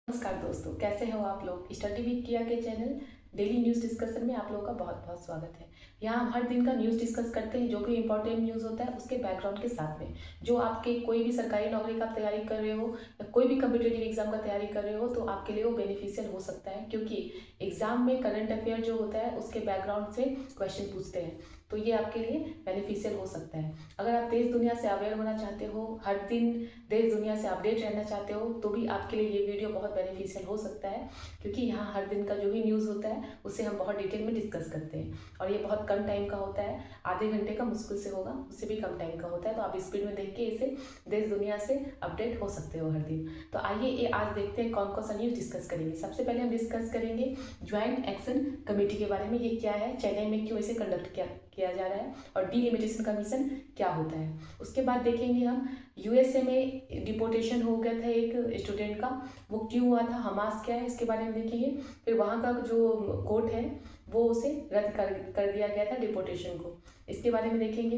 नमस्कार दोस्तों, कैसे हो आप लोग। स्टडी विद किया के चैनल डेली न्यूज़ डिस्कशन में आप लोगों का बहुत बहुत स्वागत है। यहाँ हम हर दिन का न्यूज़ डिस्कस करते हैं, जो भी इंपॉर्टेंट न्यूज़ होता है उसके बैकग्राउंड के साथ में। जो आपके कोई भी सरकारी नौकरी का आप तैयारी कर रहे हो या कोई भी कम्पिटेटिव एग्जाम का तैयारी कर रहे हो तो आपके लिए वो बेनिफिशियल हो सकता है, क्योंकि एग्जाम में करंट अफेयर जो होता है उसके बैकग्राउंड से क्वेश्चन पूछते हैं, तो ये आपके लिए बेनिफिशियल हो सकता है। अगर आप देश दुनिया से अवेयर होना चाहते हो, हर दिन देश दुनिया से अपडेट रहना चाहते हो, तो भी आपके लिए ये वीडियो बहुत बेनिफिशियल हो सकता है, क्योंकि यहाँ हर दिन का जो भी न्यूज़ होता है उसे हम बहुत डिटेल में डिस्कस करते हैं और ये बहुत कम टाइम का होता है। आधे घंटे का मुश्किल से होगा, उससे भी कम टाइम का होता है, तो आप स्पीड में देख के इसे देश दुनिया से अपडेट हो सकते हो हर दिन। तो आइए ये आज देखते हैं कौन कौन सा न्यूज़ डिस्कस करेंगे। सबसे पहले हम डिस्कस करेंगे ज्वाइंट एक्शन कमेटी के बारे में। ये क्या है, चेन्नई में क्यों इसे कंडक्ट किया जा रहा है और डीलिमिटेशन कमीशन क्या होता है। उसके बाद देखेंगे हम यूएसए में डिपोर्टेशन हो गया था एक स्टूडेंट का, वो क्यों हुआ था, हमास क्या है इसके बारे में देखेंगे। फिर वहाँ का जो कोर्ट है वो उसे रद्द कर दिया गया था डिपोर्टेशन को, इसके बारे में देखेंगे।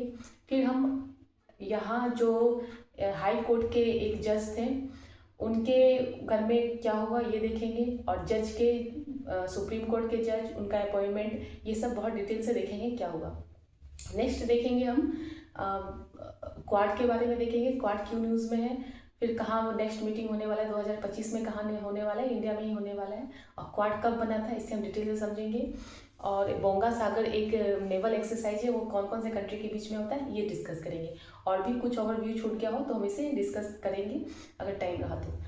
फिर हम यहाँ जो हाई कोर्ट के एक जज थे उनके घर में क्या हुआ ये देखेंगे, और जज के सुप्रीम कोर्ट के जज, उनका अपॉइंटमेंट, ये सब बहुत डिटेल से देखेंगे क्या हुआ। नेक्स्ट देखेंगे हम क्वाड के बारे में देखेंगे, क्वाड क्यों न्यूज़ में है, फिर कहाँ वो नेक्स्ट मीटिंग होने वाला है 2025 में, कहाँ होने वाला है, इंडिया में ही होने वाला है, और क्वाड कब बना था इससे हम डिटेल से समझेंगे। और बोंगा सागर एक नेवल एक्सरसाइज है, वो कौन कौन से कंट्री के बीच में होता है ये डिस्कस करेंगे। और भी कुछ ओवरव्यू छूट गया हो तो हम इसे डिस्कस करेंगे अगर टाइम रहा तो।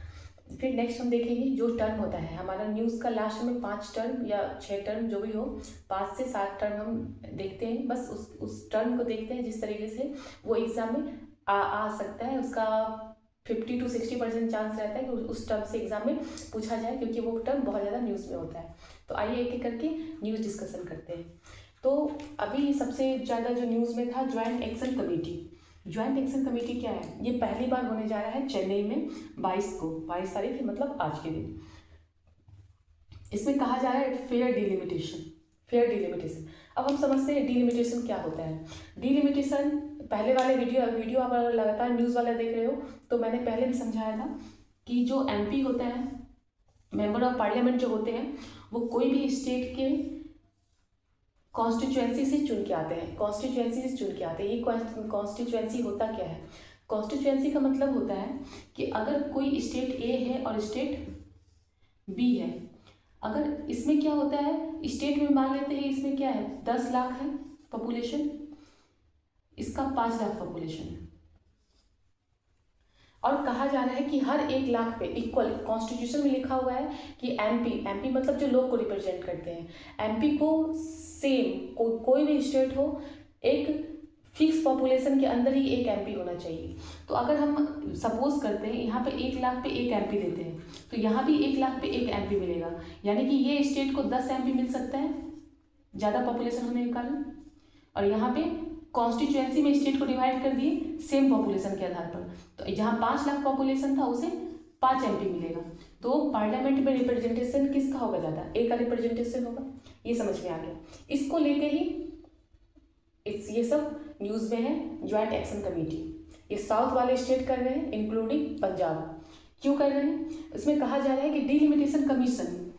फिर नेक्स्ट हम देखेंगे जो टर्म होता है हमारा न्यूज़ का, लास्ट में 5 टर्म या 6 टर्म जो भी हो, 5 से 7 टर्म हम देखते हैं, बस उस टर्म को देखते हैं जिस तरीके से वो एग्ज़ाम में आ सकता है। उसका 50 to 60% चांस रहता है कि उस टर्म से एग्जाम में पूछा जाए, क्योंकि वो टर्म बहुत ज़्यादा न्यूज़ में होता है। तो आइए एक एक करके न्यूज़ डिस्कशन करते हैं। तो अभी सबसे ज़्यादा जो न्यूज़ में था joint action committee. Joint action committee क्या है, ये पहली बार होने जा रहा है चेन्नई में 22 तारीख है, मतलब आज के दिन। इसमें कहा जा रहा है फेयर डिलिमिटेशन, फेयर डिलिमिटेशन। अब हम समझते हैं डिलिमिटेशन क्या होता है। डिलिमिटेशन पहले वाले वीडियो आप अगर लगातार न्यूज़ वाला देख रहे हो तो मैंने पहले भी समझाया था कि जो एमपी होता है, मेंबर ऑफ पार्लियामेंट जो होते हैं, वो कोई भी स्टेट के कॉन्स्टिट्यूएंसी से चुन के आते हैं, कॉन्स्टिट्यूएंसी से चुन के आते हैं। ये कॉन्स्टिट्यूएंसी होता क्या है, कॉन्स्टिट्यूएंसी का मतलब होता है कि अगर कोई स्टेट ए है और स्टेट बी है, अगर इसमें क्या होता है, स्टेट में मान लेते हैं इसमें क्या है 10 लाख है पॉपुलेशन, इसका 5 लाख पॉपुलेशन है, और कहा जा रहा है कि हर 1 लाख पे इक्वल, कॉन्स्टिट्यूशन में लिखा हुआ है कि एमपी मतलब जो लोग को रिप्रेजेंट करते हैं, एमपी को सेम कोई भी स्टेट हो, एक फिक्स पॉपुलेशन के अंदर ही एक एमपी होना चाहिए। तो अगर हम सपोज करते हैं यहाँ पे 1 लाख पे एक एमपी लेते हैं, तो यहाँ भी 1 लाख पे एक एमपी मिलेगा, यानी कि ये स्टेट को 10 एमपी मिल सकता है ज़्यादा पॉपुलेशन होने के कारण। और यहाँ पे कॉन्स्टिट्यूएंसी में स्टेट को डिवाइड कर दिए सेम पॉपुलेशन के आधार पर, तो जहाँ 5 लाख पॉपुलेशन था उसे 5 एमपी मिलेगा। तो पार्लियामेंट में रिप्रेजेंटेशन किसका होगा ज़्यादा, ए का रिप्रेजेंटेशन होगा। ये समझ में आ गया, इसको लेके ही ये सब न्यूज़ में है। ज्वाइंट एक्शन कमेटी ये साउथ वाले स्टेट कर रहे हैं इंक्लूडिंग पंजाब। क्यों कर रहे हैं, इसमें कहा जा रहा है कि डिलिमिटेशन कमीशन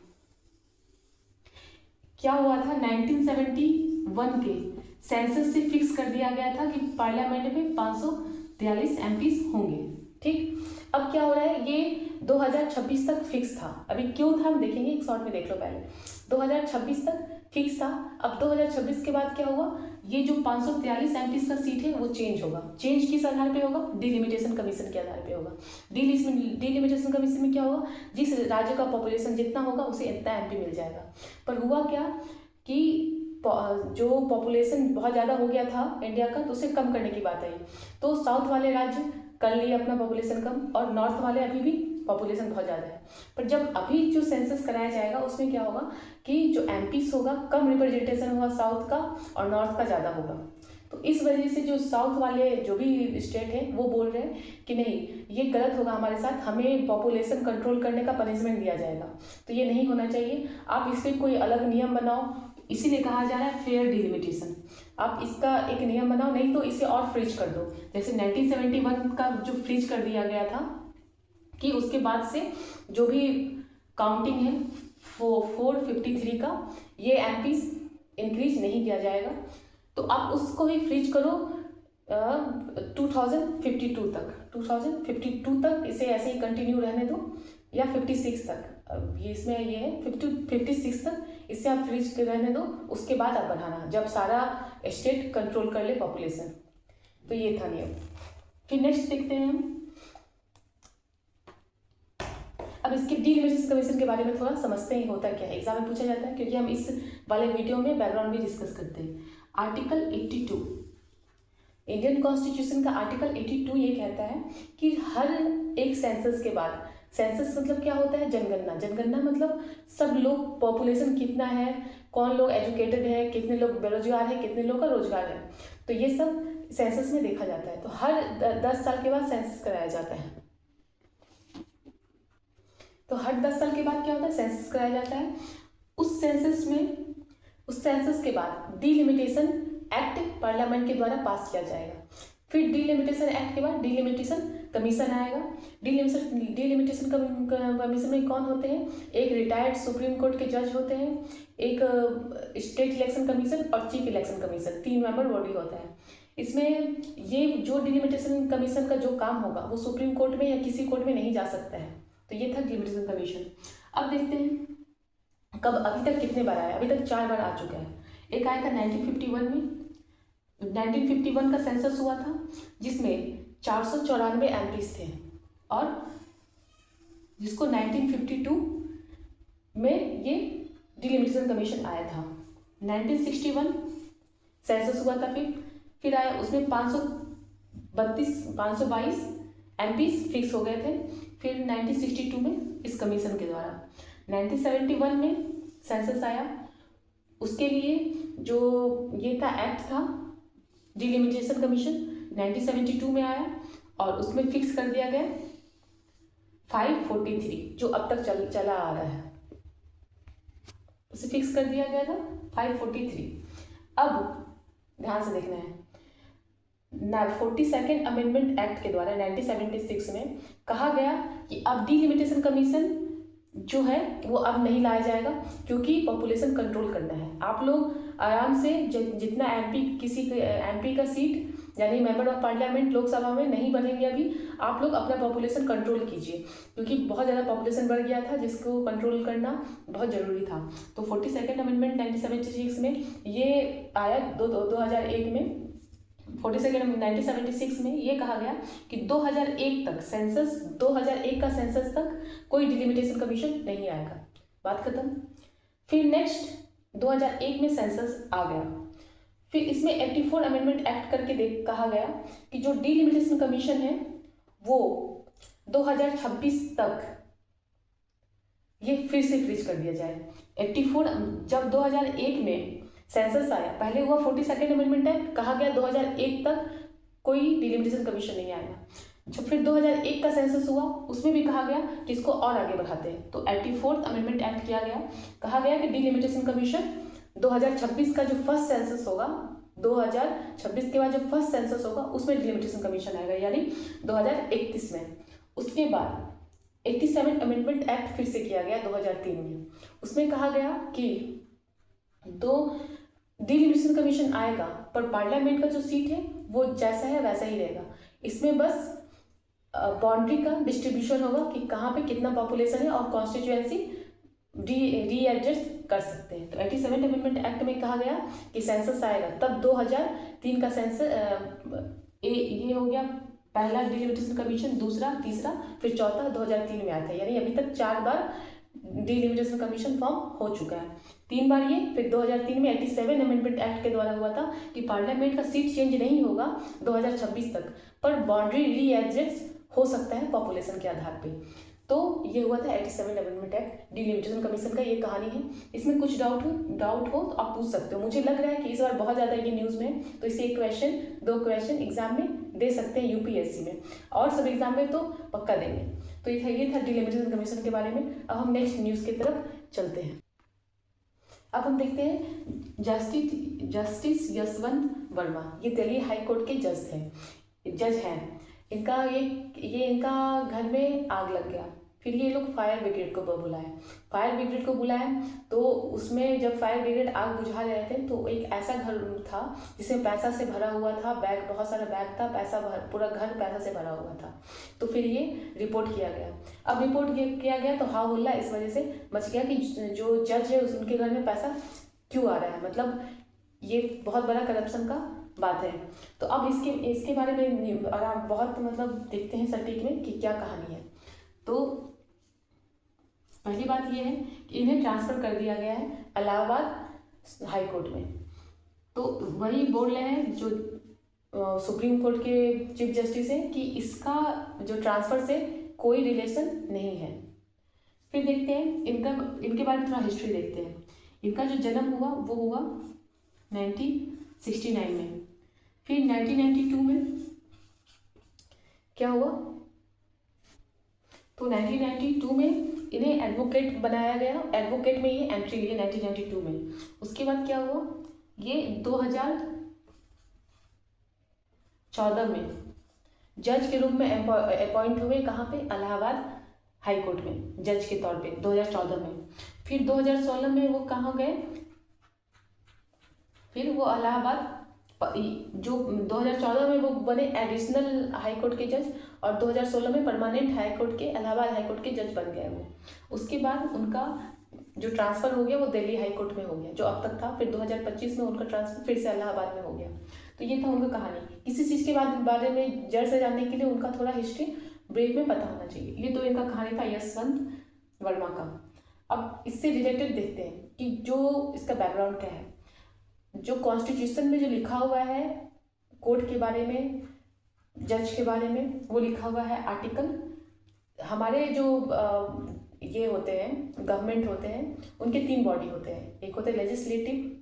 क्या हुआ था 1971 के सेंसस से फिक्स कर दिया गया था कि पार्लियामेंट में 543 एमपीज होंगे। ठीक, अब क्या हो रहा है, ये 2026 तक फिक्स था। अभी क्यों था हम देखेंगे, एक शॉर्ट में देख लो। पहले 2026 तक फिक्स था, अब 2026 के बाद क्या हुआ, ये जो 543 एमपीज का सीट है वो चेंज होगा। चेंज किस आधार पे होगा, डिलिमिटेशन कमीशन के आधार पे होगा। डिलिमिटेशन कमीशन में क्या होगा, जिस राज्य का पॉपुलेशन जितना होगा उसे इतना एमपी मिल जाएगा। पर हुआ क्या कि जो पॉपुलेशन बहुत ज़्यादा हो गया था इंडिया का, तो उसे कम करने की बात आई, तो साउथ वाले राज्य कर लिए अपना पॉपुलेशन कम, और नॉर्थ वाले अभी भी पॉपुलेशन बहुत ज़्यादा है। पर जब अभी जो सेंसस कराया जाएगा उसमें क्या होगा कि जो एमपीस होगा कम रिप्रेजेंटेशन होगा साउथ का और नॉर्थ का ज़्यादा होगा। तो इस वजह से जो साउथ वाले जो भी स्टेट है वो बोल रहे हैं कि नहीं ये गलत होगा हमारे साथ, हमें पॉपुलेशन कंट्रोल करने का पनिशमेंट दिया जाएगा, तो ये नहीं होना चाहिए, आप इसके कोई अलग नियम बनाओ। इसीलिए कहा जा रहा है फेयर डिलिमिटेशन। आप इसका एक नियम बनाओ, नहीं तो इसे और फ्रीज कर दो, जैसे 1971 का जो फ्रीज कर दिया गया था कि उसके बाद से जो भी काउंटिंग है 453 का, ये एमपीज इंक्रीज नहीं किया जाएगा। तो आप उसको ही फ्रीज करो 2052 तक, 2052 तक इसे ऐसे ही कंटिन्यू रहने दो, या 56 तक, ये इसमें ये है 56 तक इसे आप फ्रीज रहने दो, उसके बाद आप बढ़ाना जब सारा स्टेट कंट्रोल कर ले पॉपुलेशन। तो ये था नियम। फिर नेक्स्ट देखते हैं हम, अब इसके डीलिमिटेशन कमीशन के बारे में थोड़ा समझते हैं होता क्या है, एग्जाम में पूछा जाता है, क्योंकि हम इस वाले वीडियो में बैकग्राउंड भी डिस्कस करते हैं। आर्टिकल 82 इंडियन कॉन्स्टिट्यूशन का आर्टिकल 82 ये कहता है कि हर एक सेंसस के बाद, सेंसस मतलब क्या होता है, जनगणना। जनगणना मतलब सब लोग, पॉपुलेशन कितना है, कौन लोग एजुकेटेड है, कितने लोग बेरोजगार है, कितने लोग का रोजगार है, तो ये सब सेंसस में देखा जाता है। तो हर 10 साल के बाद सेंसस कराया जाता है। तो हर 10 साल के बाद क्या होता है, सेंसस कराया जाता है। उस सेंसस के बाद डीलिमिटेशन एक्ट पार्लियामेंट के द्वारा पास किया जाएगा। फिर डीलिमिटेशन एक्ट के बाद डीलिमिटेशन कमीशन आएगा। डीलिमिटेशन कमीशन में कौन होते हैं, एक रिटायर्ड सुप्रीम कोर्ट के जज होते हैं, एक स्टेट इलेक्शन कमीशन और chief election commission, 3 member body होता है। इसमें ये जो डिलिमिटेशन कमीशन का जो काम होगा वो सुप्रीम कोर्ट में या किसी कोर्ट में नहीं जा सकता है। तो ये था डिलिमिटेशन कमीशन। अब देखते हैं कब, अभी तक कितने बार आया, अभी तक 4 बार आ चुका है। एक आया था 1951 में, 1951 का सेंसस हुआ था जिसमें 494 एमपीज थे, और जिसको 1952 में ये डिलिमिटेशन कमीशन आया था। 1961 सेंसस हुआ था, फिर आया, उसमें 522 एमपीज फिक्स हो गए थे। फिर 1962 में इस कमीशन के द्वारा 1971 में सेंसस आया, उसके लिए जो ये था एक्ट था डिलिमिटेशन कमीशन 1972 में आया, और उसमें फिक्स कर दिया गया 543 जो अब तक चला आ रहा है, उसे फिक्स कर दिया गया था 543। अब ध्यान से देखना है, 42nd अमेंडमेंट एक्ट के द्वारा 1976 में कहा गया कि अब डीलिमिटेशन कमीशन जो है वो अब नहीं लाया जाएगा, क्योंकि पॉपुलेशन कंट्रोल करना है। आप लोग आराम से जितना एमपी का सीट यानी मेंबर ऑफ पार्लियामेंट लोकसभा में नहीं बनेंगे अभी, आप लोग अपना पॉपुलेशन कंट्रोल कीजिए, क्योंकि बहुत ज़्यादा पॉपुलेशन बढ़ गया था जिसको कंट्रोल करना बहुत ज़रूरी था। तो 42nd अमेंडमेंट 1976 में ये आया 2001 में। 1976 में ये कहा गया कि 2001 तक सेंसस, 2001 का सेंसस तक कोई डिलिमिटेशन कमीशन नहीं आएगा, बात खत्म। फिर नेक्स्ट 2001 में सेंसस आ गया, फिर इसमें 84 अमेंडमेंट एक्ट करके कहा गया कि जो डिलिमिटेशन कमीशन है वो 2026 तक ये फिर से फ्रीज कर दिया जाए। 84 जब 2001 में सेंसस आया, पहले हुआ 42nd अमेंडमेंट एक्ट, कहा गया 2001 तक कोई डिलिमिटेशन कमीशन नहीं आएगा। जब फिर 2001 का सेंसस हुआ उसमें भी कहा गया कि इसको और आगे बढ़ाते हैं, तो 84th अमेंडमेंट एक्ट किया गया, कहा गया कि डिलिमिटेशन कमीशन 2026 का जो फर्स्ट सेंसस होगा, 2026 के बाद जो फर्स्ट सेंसस होगा उसमें डिलिमिटेशन कमीशन आएगा, यानी 2031 में। उसके बाद 87 अमेंडमेंट एक्ट फिर से किया गया 2003 में, उसमें कहा गया कि डिलिमिटेशन कमीशन आएगा पर पार्लियामेंट का जो सीट है वो जैसा है वैसा ही रहेगा, इसमें बस बाउंड्री का डिस्ट्रीब्यूशन होगा कि कहाँ पे कितना पॉपुलेशन है और कॉन्स्टिट्यूएंसी रीएडजस्ट कर सकते हैं। तो 87 अमेंडमेंट एक्ट में कहा गया कि सेंसस आएगा तब 2003 का सेंसस ये हो गया, पहला डिलिमिटेशन कमीशन, दूसरा, तीसरा, फिर चौथा 2003 में आया था, यानी अभी तक 4 बार डिलिमिटेशन कमीशन फॉर्म हो चुका है। 3 बार ये, फिर 2003 में 87 अमेंडमेंट एक्ट के द्वारा हुआ था कि पार्लियामेंट का सीट चेंज नहीं होगा 2026 तक, पर बाउंड्री रीएडजस्ट हो सकता है पॉपुलेशन के आधार पे। तो ये हुआ था 87 अमेंडमेंट एक्ट डिलिमिटेशन कमीशन का, ये कहानी है। इसमें कुछ डाउट हो तो आप पूछ सकते हो। मुझे लग रहा है कि इस बार बहुत ज़्यादा ये न्यूज़ में है, तो इसे 1 क्वेश्चन 2 क्वेश्चन एग्जाम में दे सकते हैं यूपीएससी में, और सब एग्जाम में तो पक्का देंगे। तो ये था डिलिमिटेशन कमीशन के बारे में। अब हम नेक्स्ट न्यूज़ की तरफ चलते हैं। अब हम देखते हैं जस्टिस यशवंत वर्मा, ये दिल्ली हाई कोर्ट के जज हैं। इनका घर में आग लग गया, फिर ये लोग फायर ब्रिगेड को बुलाए। फायर ब्रिगेड को बुलाए तो उसमें जब फायर ब्रिगेड आग बुझा रहे थे तो एक ऐसा घर था जिसमें पैसा से भरा हुआ था, बैग, बहुत सारा बैग था, पूरा घर पैसा से भरा हुआ था। तो फिर ये रिपोर्ट किया गया। अब रिपोर्ट किया गया तो हाँ हुल्ला इस वजह से मच गया कि जो जज है उनके घर में पैसा क्यों आ रहा है, मतलब ये बहुत बड़ा करप्शन का बात है। तो अब इसके बारे में आराम बहुत मतलब देखते हैं सटीक में कि क्या कहानी है। तो पहली बात ये है कि इन्हें ट्रांसफ़र कर दिया गया है इलाहाबाद हाई कोर्ट में। तो वही बोल रहे हैं जो सुप्रीम कोर्ट के चीफ जस्टिस हैं कि इसका जो ट्रांसफ़र से कोई रिलेशन नहीं है। फिर देखते हैं इनके बारे में थोड़ा हिस्ट्री देखते हैं। इनका जो जन्म हुआ वो हुआ 1969 में। फिर 1992 में क्या हुआ, तो 1992 में इन्हें एडवोकेट बनाया गया। एडवोकेट में ये एंट्री लिए 1992 में। उसके बाद क्या हुआ, ये 2014 में जज के रूप में अपॉइंट हुए। कहाँ पे, इलाहाबाद हाई कोर्ट में जज के तौर पे 2014 में। फिर 2016 में वो कहाँ गए, फिर वो इलाहाबाद जो 2014 में वो बने एडिशनल हाई कोर्ट के जज और 2016 में परमानेंट हाई कोर्ट के, इलाहाबाद हाई कोर्ट के जज बन गए वो। उसके बाद उनका जो ट्रांसफ़र हो गया वो दिल्ली हाई कोर्ट में हो गया जो अब तक था। फिर 2025 में उनका ट्रांसफ़र फिर से इलाहाबाद में हो गया। तो ये था उनका कहानी। किसी चीज़ के बारे में जड़ से जानने के लिए उनका थोड़ा हिस्ट्री ब्रीफ में पता होना चाहिए। ये तो इनका कहानी था यशवंत वर्मा का। अब इससे रिलेटेड देखते हैं कि जो इसका बैकग्राउंड क्या है। जो कॉन्स्टिट्यूशन में जो लिखा हुआ है कोर्ट के बारे में, जज के बारे में, वो लिखा हुआ है आर्टिकल। हमारे जो ये होते हैं गवर्नमेंट होते हैं उनके 3 बॉडी होते हैं। एक होते हैं लेजिस्लेटिव,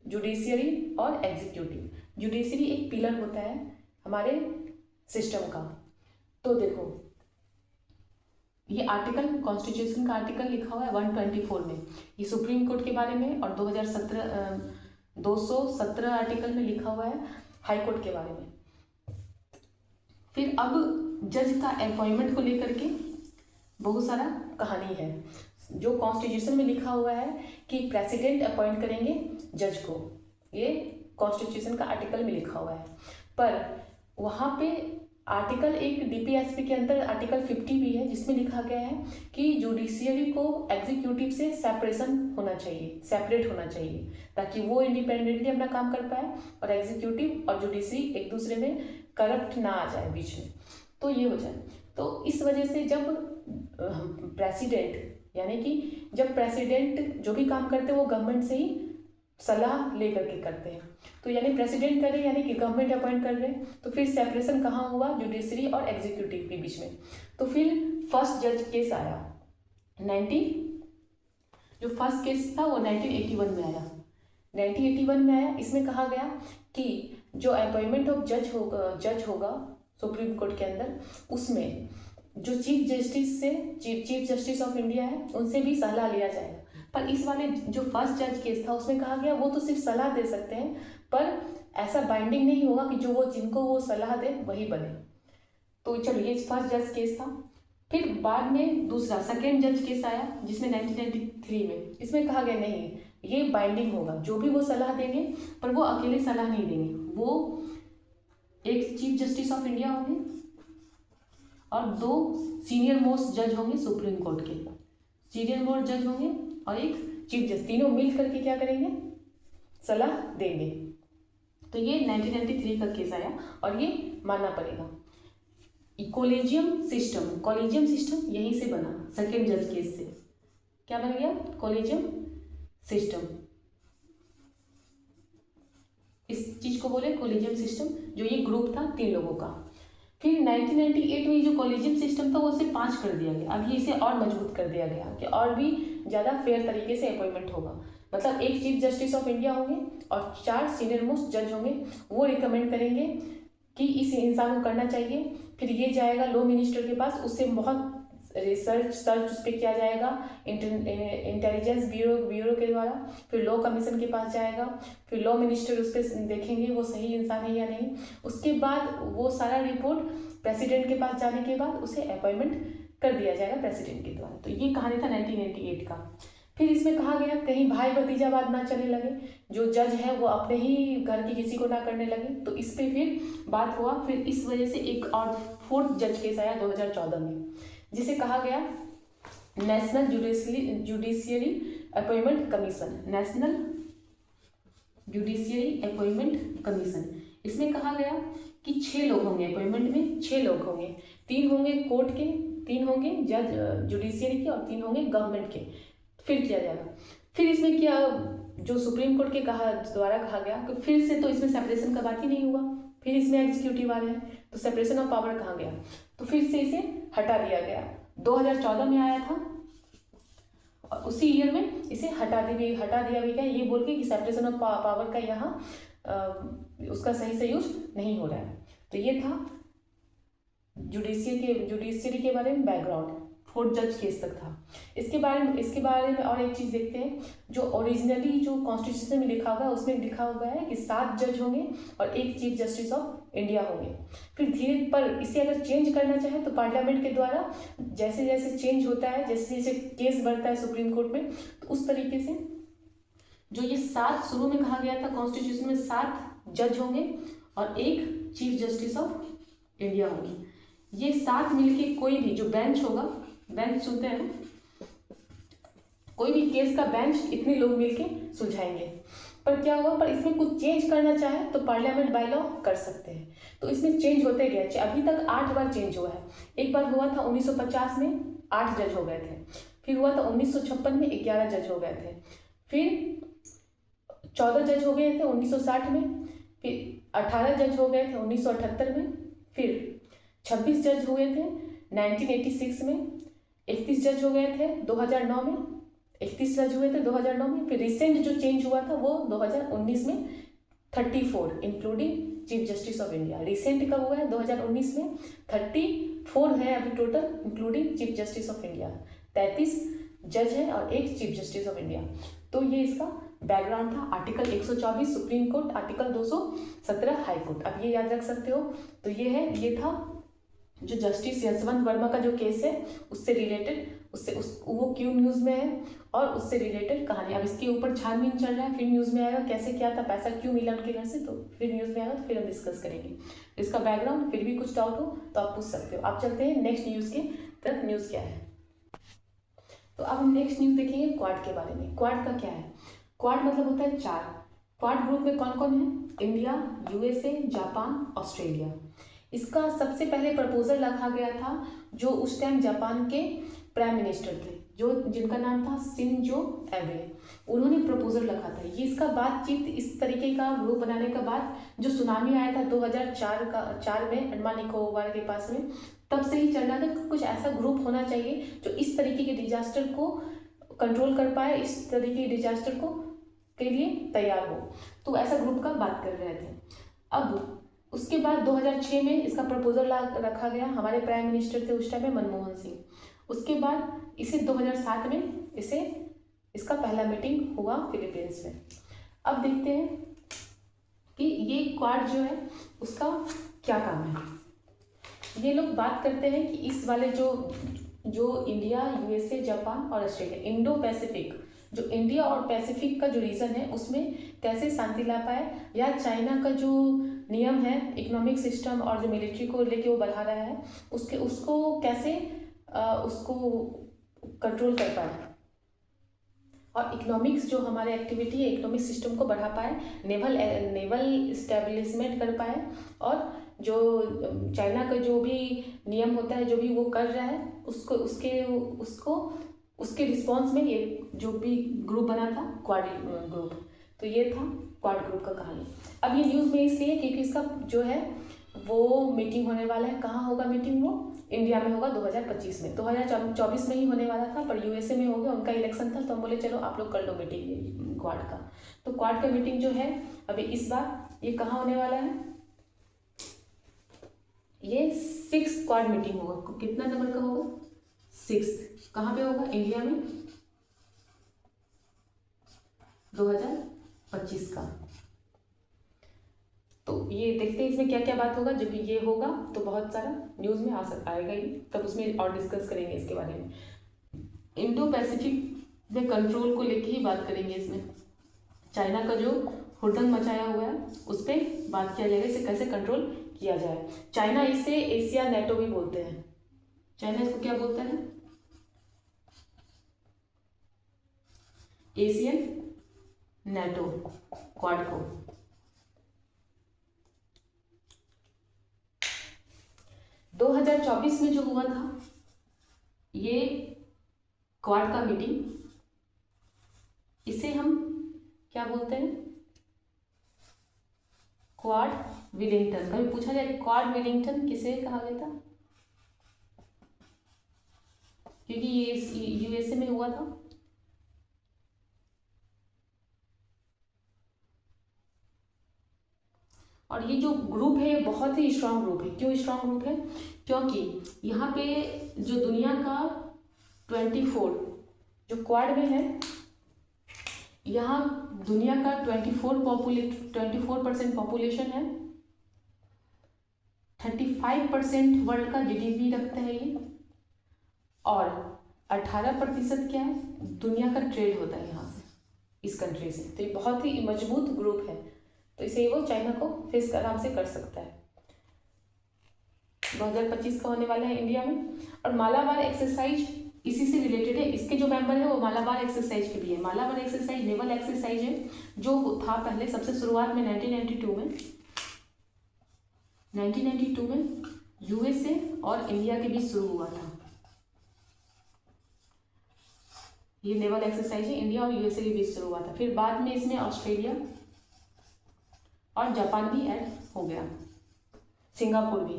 जुडिशियरी और एग्जीक्यूटिव। जुडिशियरी एक पिलर होता है हमारे सिस्टम का। तो देखो ये आर्टिकल, कॉन्स्टिट्यूशन का आर्टिकल लिखा हुआ है 124 में, ये सुप्रीम कोर्ट के बारे में, और 217 आर्टिकल में लिखा हुआ है हाई कोर्ट के बारे में। फिर अब जज का अपॉइंटमेंट को लेकर के बहुत सारा कहानी है। जो कॉन्स्टिट्यूशन में लिखा हुआ है कि प्रेसिडेंट अपॉइंट करेंगे जज को, ये कॉन्स्टिट्यूशन का आर्टिकल में लिखा हुआ है। पर वहाँ पे आर्टिकल एक डीपीएसपी के अंदर आर्टिकल 50 भी है जिसमें लिखा गया है कि जुडिशियरी को एग्जीक्यूटिव से सेपरेशन होना चाहिए, सेपरेट होना चाहिए, ताकि वो इंडिपेंडेंटली अपना काम कर पाए और एग्जीक्यूटिव और जुडिशरी एक दूसरे में करप्ट ना आ जाए बीच में, तो ये हो जाए। तो इस वजह से जब प्रेसिडेंट, यानी कि जब प्रेसिडेंट जो भी काम करते हैं वो गवर्नमेंट से ही सलाह ले करके करते हैं, तो यानी प्रेसिडेंट कर रहे यानी कि गवर्नमेंट अपॉइंट कर रहे हैं, तो फिर सेपरेशन कहाँ हुआ, जुडिशरी और एग्जीक्यूटिव के बीच में। तो फिर फर्स्ट जज केस आया जो फर्स्ट केस था वो 1981 में आया। 1981 में आया। इसमें कहा गया कि जो अपॉइंटमेंट ऑफ जज होगा सुप्रीम कोर्ट के अंदर, उसमें जो चीफ जस्टिस ऑफ इंडिया है उनसे भी सलाह लिया जाएगा। पर इस वाले जो फर्स्ट जज केस था उसमें कहा गया वो तो सिर्फ सलाह दे सकते हैं, पर ऐसा बाइंडिंग नहीं होगा कि जिनको वो सलाह दे वही बने। तो चलो ये फर्स्ट जज केस था। फिर बाद में दूसरा सेकेंड जज केस आया जिसमें 1993 में। इसमें कहा गया नहीं, ये बाइंडिंग होगा, जो भी वो सलाह देंगे पर वो अकेले सलाह नहीं देंगे, वो एक चीफ जस्टिस ऑफ इंडिया होंगे और 2 सीनियर मोस्ट जज होंगे सुप्रीम कोर्ट के, सीनियर मोस्ट जज होंगे और एक चीफ जस्टिस, तीनों मिल करके क्या करेंगे, सलाह देंगे। तो ये 1993 का केस आया और ये मानना पड़ेगा। कॉलेजियम सिस्टम यहीं से बना, सेकेंड जज केस से क्या बन गया, कॉलेजियम सिस्टम। इस चीज को बोले कॉलेजियम सिस्टम, जो ये ग्रुप था 3 लोगों का। फिर 1998 में ये जो कॉलेजियम सिस्टम था वो सिर्फ 5 कर दिया गया। अब ये इसे और मजबूत कर दिया गया कि और भी ज़्यादा फेयर तरीके से अपॉइंटमेंट होगा। मतलब एक चीफ जस्टिस ऑफ इंडिया होंगे और 4 सीनियर मोस्ट जज होंगे, वो रिकमेंड करेंगे कि इस इंसान को करना चाहिए। फिर ये जाएगा लॉ मिनिस्टर के पास, उससे बहुत सर्च उस पर किया जाएगा इंटेलिजेंस ब्यूरो के द्वारा। फिर लॉ कमीशन के पास जाएगा, फिर लॉ मिनिस्टर उस पर देखेंगे वो सही इंसान है या नहीं। उसके बाद वो सारा रिपोर्ट प्रेसिडेंट के पास जाने के बाद उसे अपॉइंटमेंट कर दिया जाएगा प्रेसिडेंट के द्वारा। तो ये कहानी था 1988 का। फिर इसमें कहा गया कहीं भाई भतीजावाद ना चलने लगे, जो जज है वो अपने ही घर की किसी को ना करने लगे। तो इस पे फिर बात हुआ। फिर इस वजह से एक और 4th जज केस आया 2014 में, जिसे कहा गया national judiciary appointment commission. National judiciary appointment commission. इसमें कहा गया कि 6 लोग होंगे अपॉइंटमेंट में, 6 लोग होंगे, 3 होंगे कोर्ट के, 3 होंगे जज जुडिशियरी के और 3 होंगे गवर्नमेंट के। फिर किया जाएगा। फिर इसमें क्या, जो सुप्रीम कोर्ट के द्वारा कहा गया कि फिर से तो इसमें सेपरेशन का बात ही नहीं हुआ, फिर इसमें एग्जीक्यूटिव आ रहे हैं, तो सेपरेशन ऑफ पावर कहाँ गया, तो फिर से इसे हटा दिया गया। 2014 में आया था और उसी ईयर में इसे हटा दिया भी गया, ये बोल के कि सेपरेशन ऑफ पावर का यहाँ उसका सही से यूज नहीं हो रहा है। तो ये था जुडिशियरी के बारे में बैकग्राउंड। 4th जज केस तक था। इसके बारे में और एक चीज़ देखते हैं। जो ओरिजिनली जो कॉन्स्टिट्यूशन में लिखा हुआ है उसमें लिखा हुआ है कि 7 जज होंगे और 1 चीफ जस्टिस ऑफ इंडिया होंगे। फिर धीरे पर इसे अगर चेंज करना चाहे तो पार्लियामेंट के द्वारा जैसे जैसे चेंज होता है, जैसे जैसे केस बढ़ता है सुप्रीम कोर्ट में, तो उस तरीके से जो ये 7 शुरू में कहा गया था कॉन्स्टिट्यूशन में 7 जज होंगे और 1 चीफ जस्टिस ऑफ इंडिया होंगी। ये 7 मिलके कोई भी जो बेंच होगा, बेंच सुनते हैं, कोई भी केस का बेंच इतने लोग मिलके सुलझाएंगे। पर क्या हुआ, पर इसमें कुछ चेंज करना चाहे तो पार्लियामेंट बाय लॉ कर सकते हैं। तो इसमें चेंज होते गए, अभी तक 8 बार चेंज हुआ है। एक बार हुआ था 1950 में 8 जज हो गए थे, फिर हुआ था 1956 में 11 जज हो गए थे, फिर 14 जज हो गए थे 1960 में, फिर 18 जज हो गए थे 1978 में, फिर 26 जज हुए थे 1986 में, 31 जज हो गए थे 2009 में, 31 जज हुए थे 2009 में। फिर रिसेंट जो चेंज हुआ था वो 2019 में 34 including chief justice of India. Recent कब हुआ है, 2019 में 34 है अभी total including chief justice of India. 33 जज है और 1 चीफ जस्टिस ऑफ इंडिया। तो ये इसका बैकग्राउंड था। Article 124 supreme court, article 217 high court. अब ये याद रख सकते हो। तो ये था जो जस्टिस यशवंत वर्मा का जो केस है उससे रिलेटेड, वो क्यों न्यूज़ में है और उससे रिलेटेड कहानी। अब इसके ऊपर छानबीन चल रहा है, फिर न्यूज़ में आएगा कैसे क्या था, पैसा क्यों मिला उनके घर से, तो फिर न्यूज़ में आएगा तो फिर हम डिस्कस करेंगे इसका बैकग्राउंड। फिर भी कुछ डाउट हो तो आप पूछ सकते हो। आप चलते हैं नेक्स्ट न्यूज़ के तरफ। न्यूज़ क्या है, तो अब हम नेक्स्ट न्यूज़ देखेंगे क्वाड के बारे में। क्वाड का क्या है, क्वाड मतलब होता है 4। क्वाड ग्रुप में कौन कौन है, इंडिया, यूएसए, जापान, ऑस्ट्रेलिया। इसका सबसे पहले प्रपोजल रखा गया था जो उस टाइम जापान के प्राइम मिनिस्टर थे, जो जिनका नाम था शिंजो एबे। उन्होंने प्रपोजल रखा था। ये इसका बातचीत इस तरीके का ग्रुप बनाने का बाद जो सुनामी आया था 2004 में अंडमान निकोबार के पास में, तब से ही चल रहा था कि कुछ ऐसा ग्रुप होना चाहिए जो इस तरीके के डिजास्टर को कंट्रोल कर पाए, इस तरीके के डिजास्टर को के लिए तैयार हो। तो ऐसा ग्रुप का बात कर रहे थे। अब उसके बाद 2006 में इसका प्रपोजल रखा गया। हमारे प्राइम मिनिस्टर थे उस टाइम में मनमोहन सिंह। उसके बाद इसे 2007 में इसका पहला मीटिंग हुआ फिलीपींस में। अब देखते हैं कि ये क्वाड जो है उसका क्या काम है। ये लोग बात करते हैं कि इस वाले जो इंडिया, यूएसए, जापान और ऑस्ट्रेलिया, इंडो पैसिफिक, जो इंडिया और पैसिफिक का जो रीजन है उसमें कैसे शांति ला पाए, या चाइना का जो नियम है इकोनॉमिक सिस्टम और जो मिलिट्री को लेके वो बढ़ा रहा है उसको कैसे उसको कंट्रोल कर पाए, और इकोनॉमिक्स जो हमारे एक्टिविटी है इकोनॉमिक सिस्टम को बढ़ा पाए, नेवल इस्टेब्लिशमेंट कर पाए, और जो चाइना का जो भी नियम होता है जो भी वो कर रहा है उसके रिस्पॉन्स में ये जो भी ग्रुप बना था क्वाड ग्रुप। तो ये था क्वाड ग्रुप का कहानी। अब ये न्यूज़ में इसलिए क्योंकि इसका जो है वो मीटिंग होने वाला है। कहाँ होगा मीटिंग, वो इंडिया में होगा 2025 में। 2024 में ही होने वाला था पर यूएसए में हो गया, उनका इलेक्शन था, तो हम बोले चलो आप लोग कर लो मीटिंग क्वाड का। तो क्वाड का मीटिंग जो है अभी इस बार ये कहाँ होने वाला है, ये 6th क्वाड मीटिंग होगा। कितना नंबर का होगा, 6th। कहाँ पे होगा, इंडिया में 2025 का। तो ये देखते हैं इसमें क्या क्या बात होगा। जब ये होगा तो बहुत सारा न्यूज़ में आएगा ही, तब उसमें और डिस्कस करेंगे इसके बारे में। इंडो पैसिफिक में कंट्रोल को लेके ही बात करेंगे इसमें। चाइना का जो हुड़दंग मचाया हुआ है उस पर बात किया जाएगा, इसे कैसे कंट्रोल किया जाए। चाइना इसे एशिया नेटो भी बोलते हैं। चाइना इसको क्या बोलता है? एशियन नेटो क्वाड को। दो 2024 में जो हुआ था ये क्वाड का मीटिंग, इसे हम क्या बोलते हैं? Quad Willingdon. कभी पूछा जाए क्वाड विलिंगटन किसे कहा गया था? क्योंकि ये यूएसए में हुआ था। और ये जो ग्रुप है ये बहुत ही स्ट्रांग ग्रुप है। क्यों स्ट्रांग ग्रुप है? क्योंकि यहाँ पे जो दुनिया का 24 जो क्वाड में है, यहाँ दुनिया का 24% पॉपुलेशन है, 35% वर्ल्ड का जीडीपी रखता है ये, और 18% क्या है? दुनिया का ट्रेड होता है यहाँ से, इस कंट्री से। तो ये बहुत ही मजबूत ग्रुप है, तो इसे वो चाइना को फेस आराम से कर सकता है। 2025 का होने वाला है इंडिया में। और मालाबार एक्सरसाइज इसी से रिलेटेड है। इसके जो मेंबर है वो मालाबार एक्सरसाइज के भी है। मालाबार एक्सरसाइज नेवल एक्सरसाइज है जो था पहले सबसे शुरुआत में 1992 में यूएसए और इंडिया के बीच शुरू हुआ था। ये नेवल एक्सरसाइज है, इंडिया और यूएसए के बीच शुरू हुआ था। फिर बाद में इसमें ऑस्ट्रेलिया और जापान भी ऐड हो गया, सिंगापुर भी।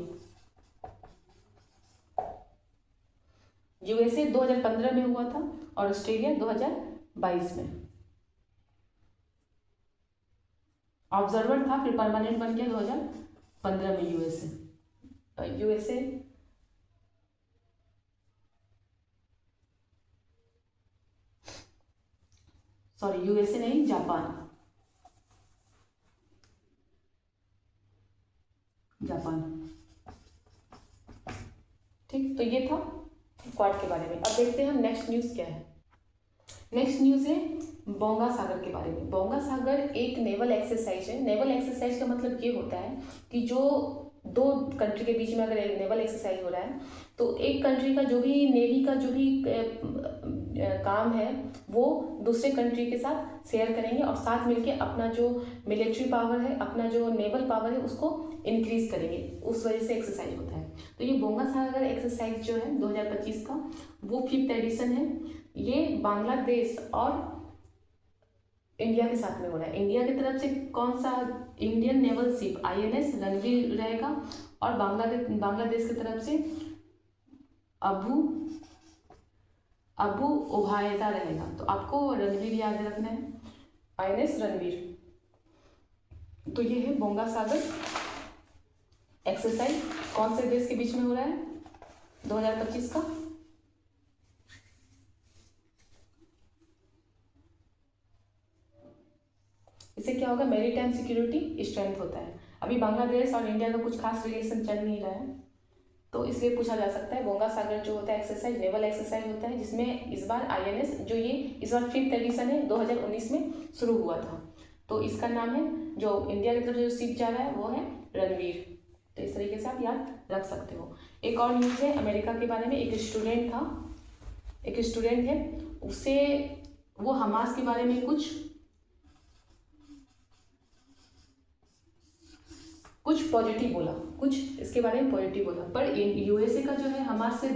यूएसए 2015 में हुआ था और ऑस्ट्रेलिया 2022 में ऑब्जर्वर था, फिर परमानेंट बन गया 2015 में यूएसए। यूएसए नहीं, जापान। ठीक, तो ये था क्वाड के बारे में। अब देखते हैं हम नेक्स्ट न्यूज़ क्या है। नेक्स्ट न्यूज़ है बोंगा सागर के बारे में। बोंगा सागर एक नेवल एक्सरसाइज है। नेवल एक्सरसाइज का मतलब ये होता है कि जो दो कंट्री के बीच में अगर नेवल एक्सरसाइज हो रहा है तो एक कंट्री का जो भी नेवी का जो भी काम है वो दूसरे कंट्री के साथ शेयर करेंगे और साथ मिलके अपना जो मिलिट्री पावर है, अपना जो नेवल पावर है उसको इंक्रीज करेंगे। उस वजह से एक्सरसाइज होता है। तो ये बोंगा सागर एक्सरसाइज जो है 2025 का वो 5th एडिशन है। ये बांग्लादेश और इंडिया के साथ में हो रहा है। इंडिया की तरफ से कौन सा? Indian naval ship INS Ranveer रहेगा और बांग्लादेश की तरफ से अबू उबायदा रहेगा। तो आपको रणवीर याद रखना है, INS रणवीर। तो ये है बोंगा सागर एक्सरसाइज। कौन से देश के बीच में हो रहा है 2025 का? इससे क्या होगा? मैरीटाइम सिक्योरिटी स्ट्रेंथ होता है। अभी बांग्लादेश और इंडिया का कुछ खास रिलेशन चल नहीं रहा है, तो इसलिए पूछा जा सकता है। बोंगा सागर जो होता है एक्सरसाइज नेवल एक्सरसाइज होता है, जिसमें इस बार INS जो ये इस बार 5th एडिशन है, 2019 में शुरू हुआ था। तो इसका नाम है, जो इंडिया की तरफ जो शिप जा रहा है वो है रणवीर। तो इस तरीके से आप याद रख सकते हो। एक और न्यूज़ है अमेरिका के बारे में। एक स्टूडेंट है, उसे वो हमास के बारे में कुछ पॉजिटिव बोला, कुछ इसके बारे में पॉजिटिव बोला। पर यूएसए का जो है हमास से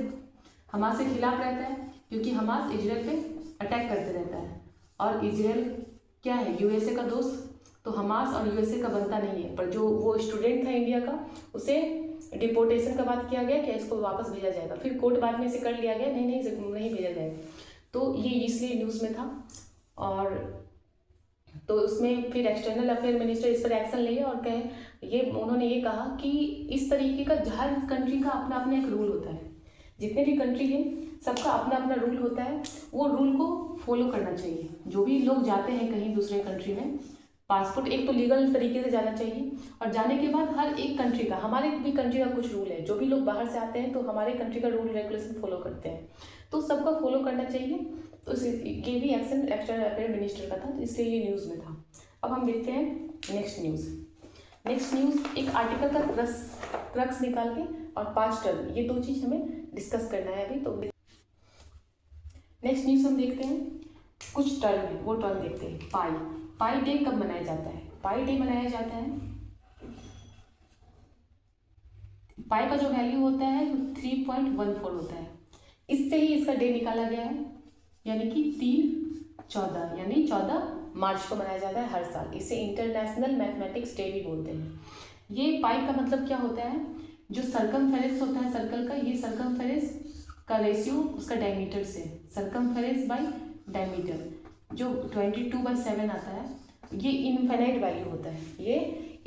खिलाफ रहता है, क्योंकि हमास इजराइल पे अटैक करते रहता है और इजराइल क्या है? यूएसए का दोस्त। तो हमास और यूएसए का बनता नहीं है। पर जो वो स्टूडेंट था इंडिया का, उसे डिपोर्टेशन का बात किया गया कि इसको वापस भेजा जाएगा। फिर कोर्ट बाद में इसे कर लिया गया, नहीं भेजा जाएगा। तो ये इसलिए न्यूज़ में था। और तो उसमें फिर एक्सटर्नल अफेयर मिनिस्टर इस पर एक्शन लिए और उन्होंने ये कहा कि इस तरीके का हर कंट्री का अपना अपना एक रूल होता है। जितने भी कंट्री हैं सबका अपना अपना रूल होता है, वो रूल को फॉलो करना चाहिए। जो भी लोग जाते हैं कहीं दूसरे कंट्री में पासपोर्ट एक तो लीगल तरीके से जाना चाहिए, और जाने के बाद हर एक कंट्री का, हमारे भी कंट्री का कुछ रूल है, जो भी लोग बाहर से आते हैं तो हमारे कंट्री का रूल रेगुलेशन फॉलो करते हैं, तो सबका फॉलो करना चाहिए। तो ये भी एक्शन एक्सटर्नल अफेयर मिनिस्टर का था, तो इसलिए ये न्यूज़ में था। अब हम देखते हैं नेक्स्ट न्यूज़। नेक्स्ट न्यूज़ एक आर्टिकल का क्रक्स निकाल के और 5 टर्म, ये 2 चीज़ हमें डिस्कस करना है अभी। तो नेक्स्ट न्यूज़ हम देखते हैं, कुछ टर्म है वो टर्म देखते हैं। पाई डे कब मनाया जाता है? पाई डे मनाया जाता है, पाई का जो वैल्यू होता है वो 3.14 होता है, इससे ही इसका डे निकाला गया है, यानी कि 3/14 यानी 14 मार्च को मनाया जाता है हर साल। इसे इंटरनेशनल मैथमेटिक्स डे भी बोलते हैं। ये पाई का मतलब क्या होता है, जो सरकमफेरेंस होता है सर्कल का, ये सरकमफेरेंस का रेशियो उसका डायमीटर से, सरकमफेरेंस बाय डायमीटर जो 22/7 आता है, ये इनफाइनाइट वैल्यू होता है, ये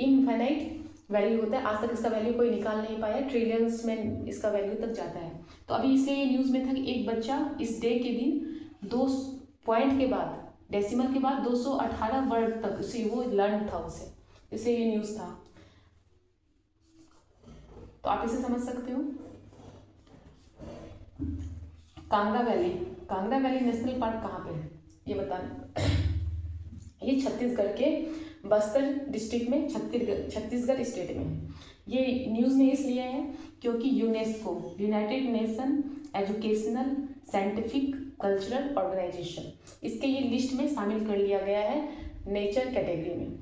इनफाइनाइट वैल्यू होता है। आज तक इसका वैल्यू कोई निकाल नहीं पाया, ट्रिलियंस में इसका वैल्यू तक जाता है। तो अभी इसलिए ये न्यूज़ में था कि एक बच्चा इस डे के दिन 2 पॉइंट के बाद, डेसिमल के बाद 218 वर्ड तक उसे वो लर्न था उसे, इसलिए ये न्यूज़ था। तो आप इसे समझ सकते हो। कांगड़ा वैली नेशनल पार्क कहाँ पे है ये बताना। ये छत्तीसगढ़ के बस्तर डिस्ट्रिक्ट में, छत्तीसगढ़ स्टेट में है। ये न्यूज़ में इसलिए है क्योंकि UNESCO, united nation educational scientific cultural organisation, इसके ये लिस्ट में शामिल कर लिया गया है नेचर कैटेगरी में।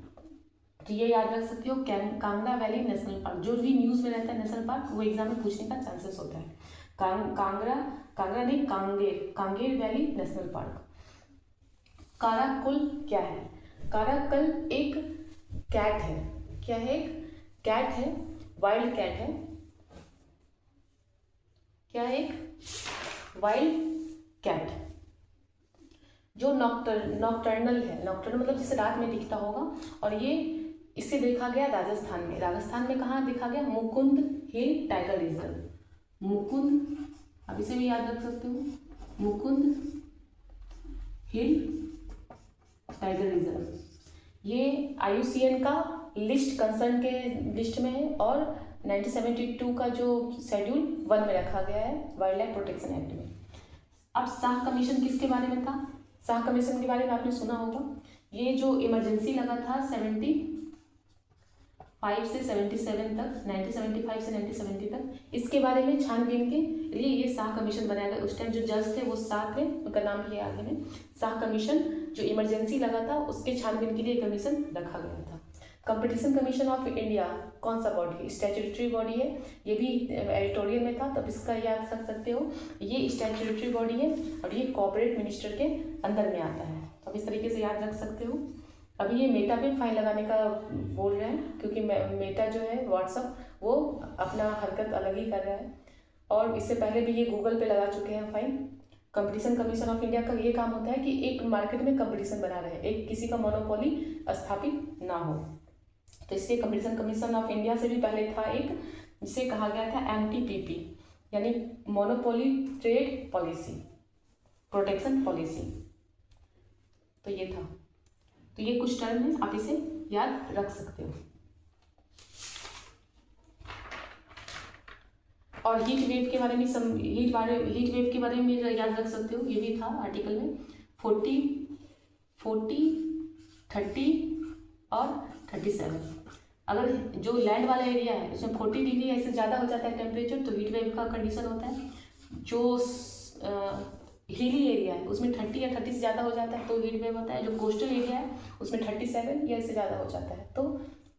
तो ये याद रख सकते हो, कांगड़ा वैली नेशनल पार्क। जो भी न्यूज़ में रहता है नेशनल पार्क, वो एग्जाम में पूछने का चांसेस होता है। कांगड़ा नहीं, कांगेर वैली नेशनल पार्क। काराकुल क्या है? काराकल एक कैट है। क्या है? एक कैट है, वाइल्ड कैट है। क्या है? एक वाइल्ड कैट जो नॉक्टर्नल है। नॉक्टर्नल मतलब जैसे रात में दिखता होगा, और ये इसे देखा गया राजस्थान में। राजस्थान में कहाँ देखा गया? मुकुंद हिल टाइगर रिजर्व। मुकुंद, अब इसे भी याद रख सकते हो, मुकुंद हिल टाइगर रिजर्व। ये IUCN का लिस्ट कंसर्न के लिस्ट में है, और 1972 का जो शेड्यूल 1 में रखा गया है वाइल्ड लाइफ प्रोटेक्शन एक्ट में। अब शाह कमीशन किसके बारे में था? शाह कमीशन के बारे में आपने सुना होगा। ये जो इमरजेंसी लगा था 75 से 77 तक, 1975 से 1970 तक, इसके बारे में छानबीन के लिए ये शाह कमीशन बनाया गया। उस टाइम जो जज थे वो शाह थे, उनका नाम भी आगे में। शाह कमीशन जो इमरजेंसी लगा था उसके छानबीन के लिए कमीशन रखा गया था। कंपटीशन कमीशन ऑफ इंडिया कौन सा बॉडी है? स्टैट्यूटरी बॉडी है। ये भी एडिटोरियल में था, तब इसका याद रख सकते हो। ये स्टैट्यूटरी बॉडी है और ये कॉर्पोरेट मिनिस्टर के अंदर में आता है, तो अब इस तरीके से याद रख सकते हो। अभी ये मेटा पे फाइन लगाने का बोल रहे हैं, क्योंकि मेटा जो है व्हाट्सअप, वो अपना हरकत अलग ही कर रहा है, और इससे पहले भी ये गूगल पे लगा चुके हैं fine. Competition commission of India का ये काम होता है कि एक मार्केट में कंपटीशन बना रहे, एक किसी का मोनोपोली स्थापित ना हो। तो इसलिए कंपटीशन कमीशन ऑफ इंडिया से भी पहले था एक, जिसे कहा गया था MTPP, यानी monopoly trade policy protection policy. तो ये था। तो ये कुछ टर्म है, आप इसे याद रख सकते हो। और हीट वेव के बारे में हीट वेव के बारे में याद रख सकते हो, ये भी था आर्टिकल में। 40, 30 और 37। अगर जो लैंड वाला एरिया है उसमें 40 डिग्री ऐसे ज़्यादा हो जाता है टेम्परेचर, तो हीट वेव का कंडीशन होता है। जो हिली एरिया है उसमें 30 या 30 से ज़्यादा हो जाता है तो हीट वेव होता है। जो कोस्टल एरिया है उसमें 37 या इससे ज़्यादा हो जाता है तो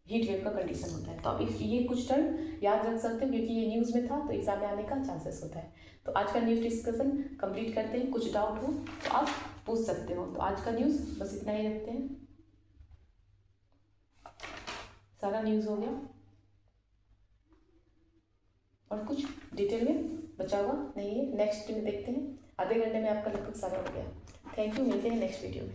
हीट वेव का कंडीशन होता है। तो अब ये कुछ टर्म याद रख सकते हो, क्योंकि ये न्यूज़ में था तो एग्जाम में आने का चांसेस होता है। तो आज का न्यूज़ डिस्कशन कंप्लीट करते हैं। कुछ डाउट हो तो आप पूछ सकते हो। तो आज का न्यूज़ बस इतना ही रखते हैं। सारा न्यूज़ हो गया और कुछ डिटेल में बचा हुआ नहीं है। नेक्स्ट में देखते हैं, आधे घंटे में आपका लगभग सारा हो गया। थैंक यू, मिलते हैं नेक्स्ट वीडियो में।